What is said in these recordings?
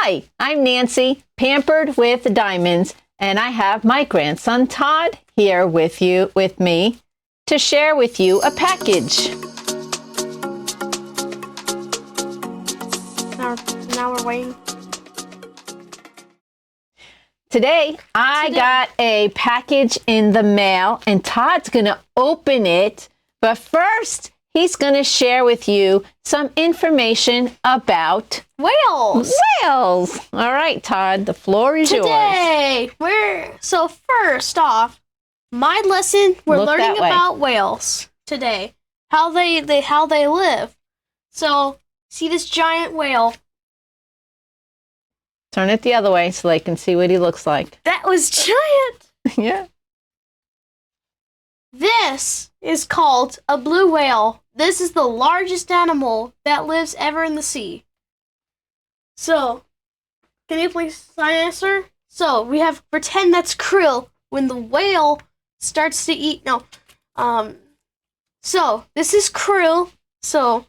Hi, I'm Nancy, pampered with diamonds, and I have my grandson Todd here with me to share with you a package. Now we're waiting. Today, I got a package in the mail, and Todd's going to open it. But first, he's going to share with you some information about whales. Whales. All right, Todd, the floor is yours. So first off, my lesson, we're learning about whales today. How they live. So, see this giant whale? Turn it the other way so they can see what he looks like. That was giant. Yeah. This is called a blue whale. This is the largest animal that lives ever in the sea. So, can you please answer? So, we have, pretend that's krill when the whale starts to eat, so, this is krill. So,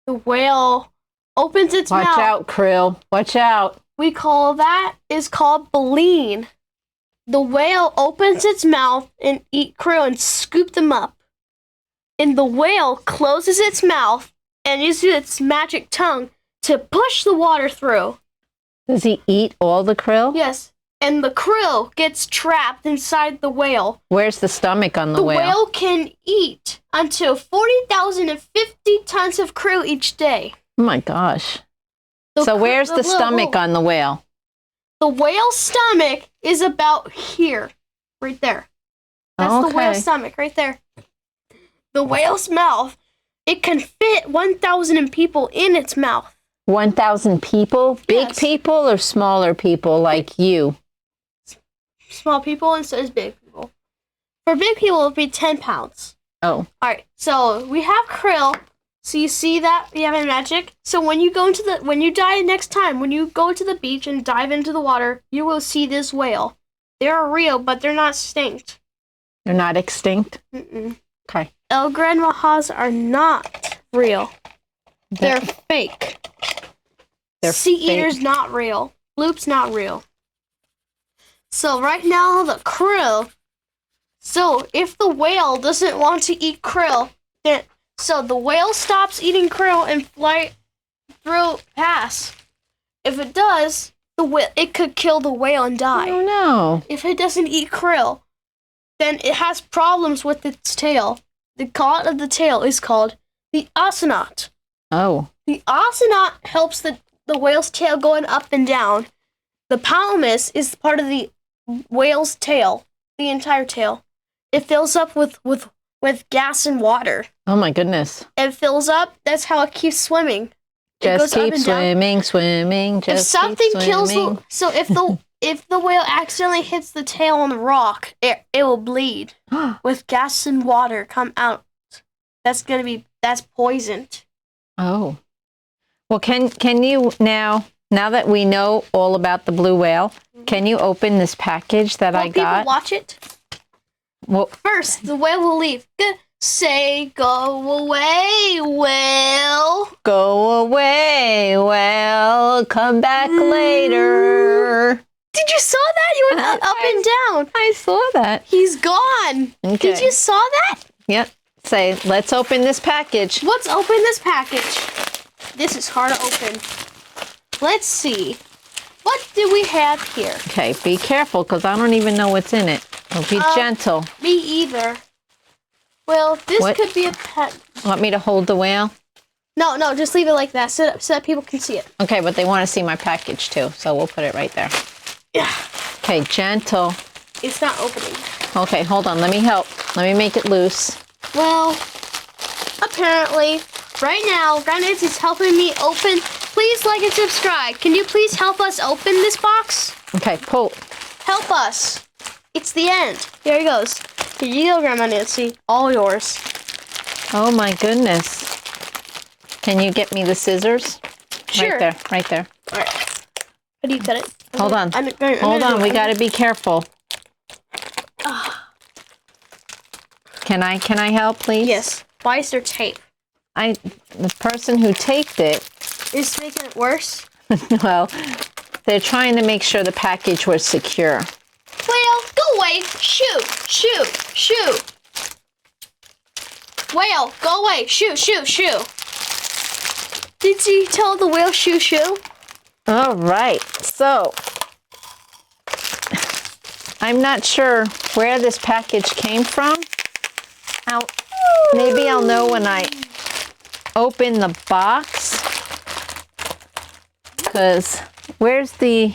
the whale opens its mouth. Watch out, krill. Watch out. Is called baleen. The whale opens its mouth and eat krill and scoop them up. And the whale closes its mouth and uses its magic tongue to push the water through. Does he eat all the krill? Yes. And the krill gets trapped inside the whale. Where's the stomach on the whale? The whale can eat until 40,050 tons of krill each day. Oh my gosh. So where's the stomach on the whale? The whale's stomach is about here. Right there. That's the whale's stomach right there. The whale's mouth, it can fit 1,000 people in its mouth. 1,000 people? Big people or smaller people like you? Small people and so is big people. For big people, it would be 10 pounds. Oh. Alright, so we have krill. So you see that? We have a magic. So when you go when you dive next time, when you go to the beach and dive into the water, you will see this whale. They're real, but they're not extinct. They're not extinct? Mm-mm. Okay. Elgato are not real. They're fake. Sea Eater's not real. Bloop's not real. So right now, the krill. So if the whale doesn't want to eat krill, then so the whale stops eating krill and fly through past. If it does, it could kill the whale and die. Oh no! If it doesn't eat krill, then it has problems with its tail. The cause of the tail is called the ocelot. Oh. The ocelot helps the whale's tail going up and down. The polymus is part of the whale's tail, the entire tail. It fills up with gas and water. Oh my goodness. It fills up, that's how it keeps swimming. Just keep swimming, swimming, just keep swimming. So if the whale accidentally hits the tail on the rock, it will bleed. With gas and water come out. That's poisoned. Oh. Well, can you now that we know all about the blue whale, can you open this package that I got? People watch it? Well, first, the whale will leave. Say, go away, whale. Go away, whale. Come back later. Did you saw that? You went up and down. I saw that. He's gone. Okay. Did you saw that? Yep. Say, let's open this package. Let's open this package. This is hard to open. Let's see. What do we have here? Okay, be careful because I don't even know what's in it. So be gentle. Me either. Well, this could be a pet. Want me to hold the whale? No, just leave it like that so that people can see it. Okay, but they want to see my package too, so we'll put it right there. Yeah. Okay, gentle. It's not opening. Okay, hold on. Let me help. Let me make it loose. Well, apparently, right now, Grandnance is helping me open. Please like and subscribe. Can you please help us open this box? Okay, pull. Help us. It's the end. Here it goes. Here you go, Grandma Nancy. All yours. Oh my goodness. Can you get me the scissors? Sure. Right there. All right. How do you cut it? Hold on. Hold on. We got to be careful. Can I help, please? Yes. Why is there tape? The person who taped it is making it worse. Well, they're trying to make sure the package was secure. Whale, go away. Shoot, shoot, shoot. Whale, go away. Shoot, shoot, shoot. Did you tell the whale shoo shoo? All right, so I'm not sure where this package came from. Maybe I'll know when I open the box. Because where's the...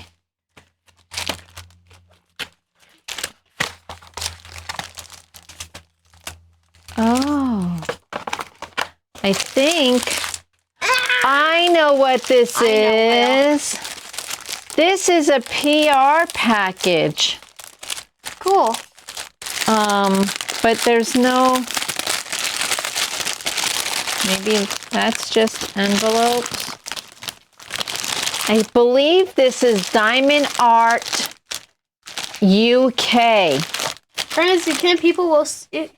Oh, I think I know what this is. This is a PR package. Cool. But there's no, maybe that's just envelopes. I believe this is Diamond Art UK. Friends, can people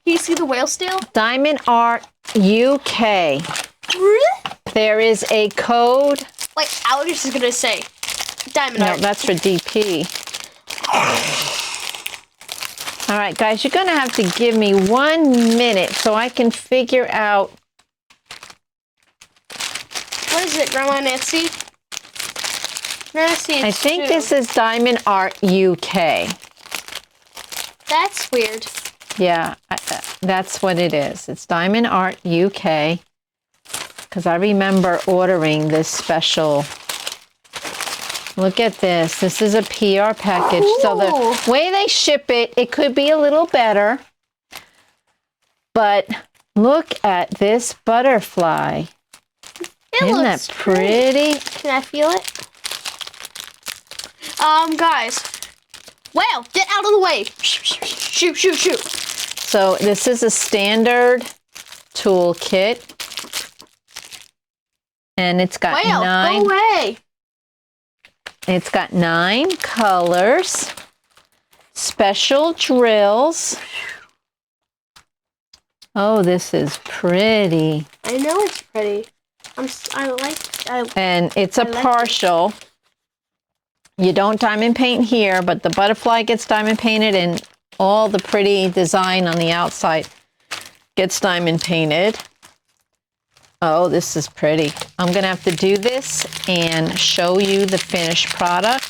you see the whale still? Diamond Art UK. There is a code. Like Alex is gonna say, Diamond Art. No, that's for DP. All right, guys, you're gonna have to give me 1 minute so I can figure out. What is it, Grandma Nancy? Nancy, I think this is Diamond Art UK. That's weird. Yeah, that's what it is. It's Diamond Art UK. Because I remember ordering this special. Look at this. This is a PR package. Ooh. So the way they ship it, it could be a little better. But look at this butterfly. Isn't that pretty? Can I feel it? Guys. Whale, get out of the way. Shoot, shoot, shoot. So this is a standard toolkit. And it's got Whale, go away. It's got 9 colors, special drills. Oh, this is pretty. I know it's pretty. And it's a partial. You don't diamond paint here, but the butterfly gets diamond painted and all the pretty design on the outside gets diamond painted. Oh, this is pretty. I'm going to have to do this and show you the finished product.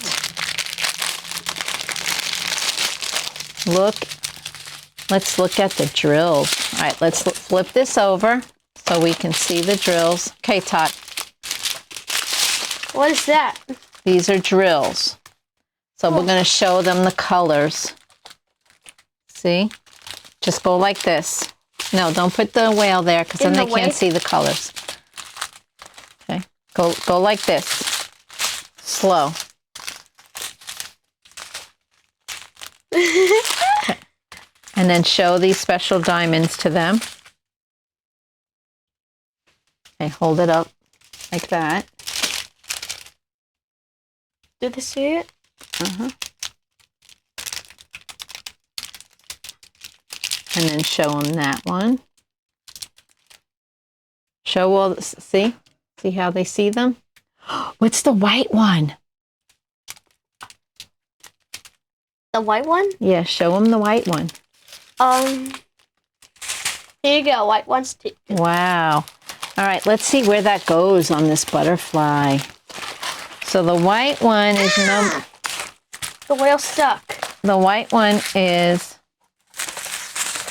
Look. Let's look at the drills. All right, let's flip this over so we can see the drills. Okay, Todd. What is that? These are drills. So we're going to show them the colors. See? Just go like this. No, don't put the whale there because then they can't see the colors. Okay, go like this. Slow. Okay. And then show these special diamonds to them. Okay, hold it up like that. Did they see it? Uh-huh. And then show them that one. Show all, see how they see them? What's the white one? The white one? Yeah, show them the white one. Here you go, white one's too. Wow. All right, let's see where that goes on this butterfly. So the white one is The whale stuck. The white one is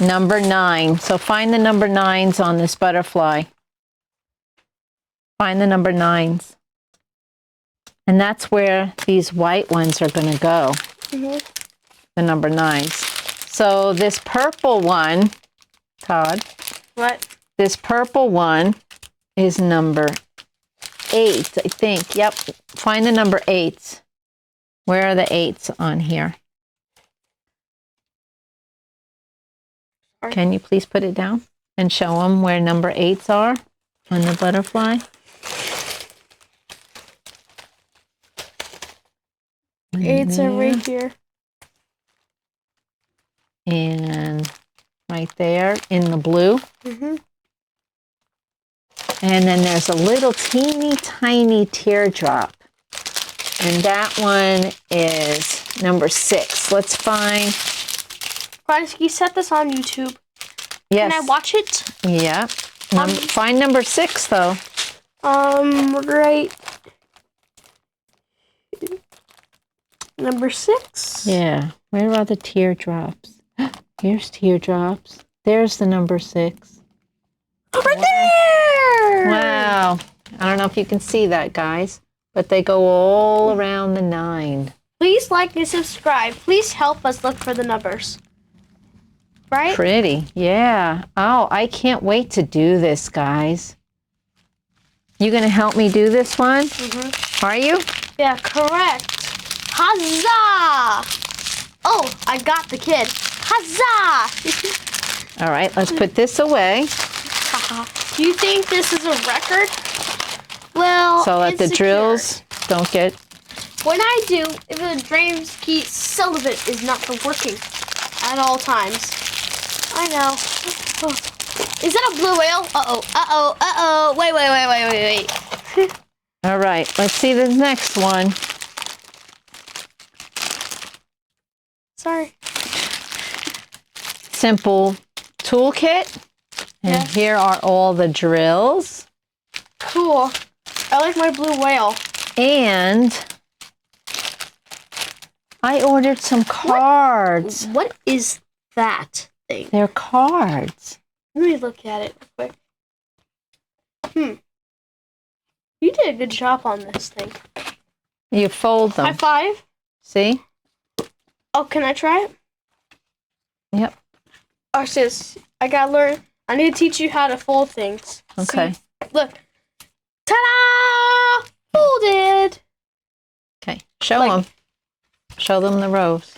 number 9. So find the number 9s on this butterfly. Find the number 9s. And that's where these white ones are going to go. Mm-hmm. The number 9s. So this purple one, Todd. What? This purple one is number 8, I think. Yep. Find the number 8s. Where are the 8s on here? Can you please put it down and show them where number 8s are on the butterfly? Eights are right here. And right there in the blue. Mm-hmm. And then there's a little teeny tiny teardrop. And that one is number 6. Let's find. Guys, can you set this on YouTube? Yes. Can I watch it? Yeah. Find number 6 though. Right. Number 6. Yeah. Where are the teardrops? Here's teardrops. There's the number 6. Right there! Wow. I don't know if you can see that, guys, but they go all around the 9. Please like and subscribe. Please help us look for the numbers. Right? Pretty. Yeah. Oh, I can't wait to do this, guys. You going to help me do this one? Mm-hmm. Are you? Yeah, correct. Huzzah! Oh, I got the kid. Huzzah! All right, let's put this away. Do you think this is a record? Well, So that the secure. drills don't get... When I do, if the drains key celibate is not working at all times. I know. Oh. Is that a blue whale? Uh-oh, uh-oh, uh-oh. Wait. All right, let's see the next one. Sorry. Simple toolkit. And Yeah. here are all the drills. Cool. I like my blue whale. And I ordered some cards. What is that thing? They're cards. Let me look at it real quick. You did a good job on this thing. You fold them. High five. See? Oh, can I try it? Yep. Oh, sis, I gotta learn. I need to teach you how to fold things. Okay. See? Look. Ta-da! Folded. Okay. Show them. Show them the rows.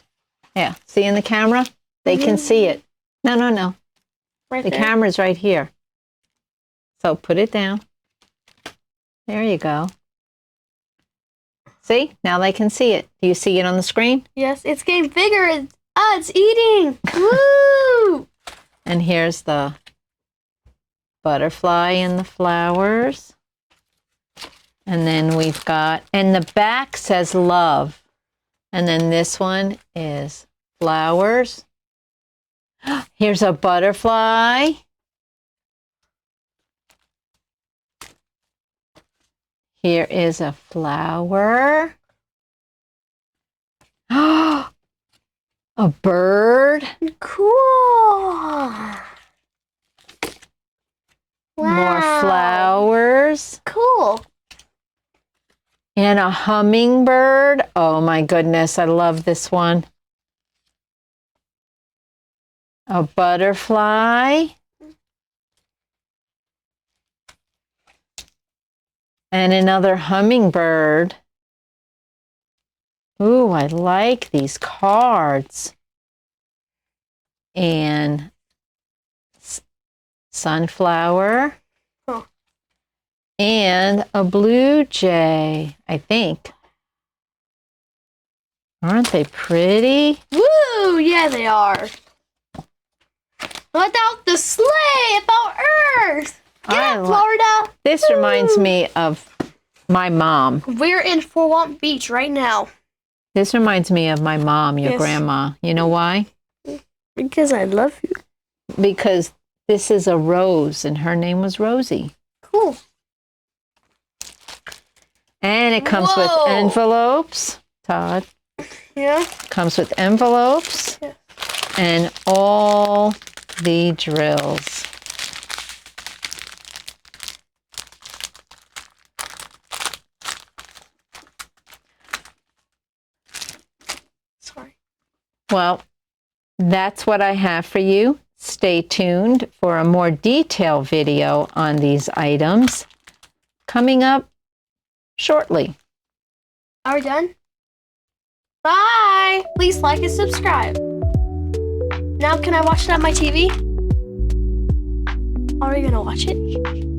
Yeah. See in the camera? They can see it. No. Right The there. camera's right here. So put it down. There you go. See? Now they can see it. Do you see it on the screen? Yes, it's getting bigger. It's eating. Woo! And here's the butterfly and the flowers. And then we've got, and the back says love. And then this one is flowers. Here's a butterfly. Here is a flower. A bird. Cool. More flowers. Cool. And a hummingbird. Oh my goodness, I love this one. A butterfly. And another hummingbird. Ooh, I like these cards. And sunflower. Huh. And a blue jay, I think. Aren't they pretty? Woo! Yeah, they are. Without the sleigh, about Earth. Get out, Florida. This reminds me of my mom. We're in Fort Walton Beach right now. This reminds me of my mom, your Yes. grandma. You know why? Because I love you. Because this is a rose, and her name was Rosie. Cool. And it comes with Whoa. envelopes. Todd. Yeah. Comes with envelopes. Yeah. And all the drills. Sorry. Well, that's what I have for you. Stay tuned for a more detailed video on these items coming up shortly. Are we done? Bye. Please like and subscribe. Now can I watch it on my TV? Are we gonna watch it?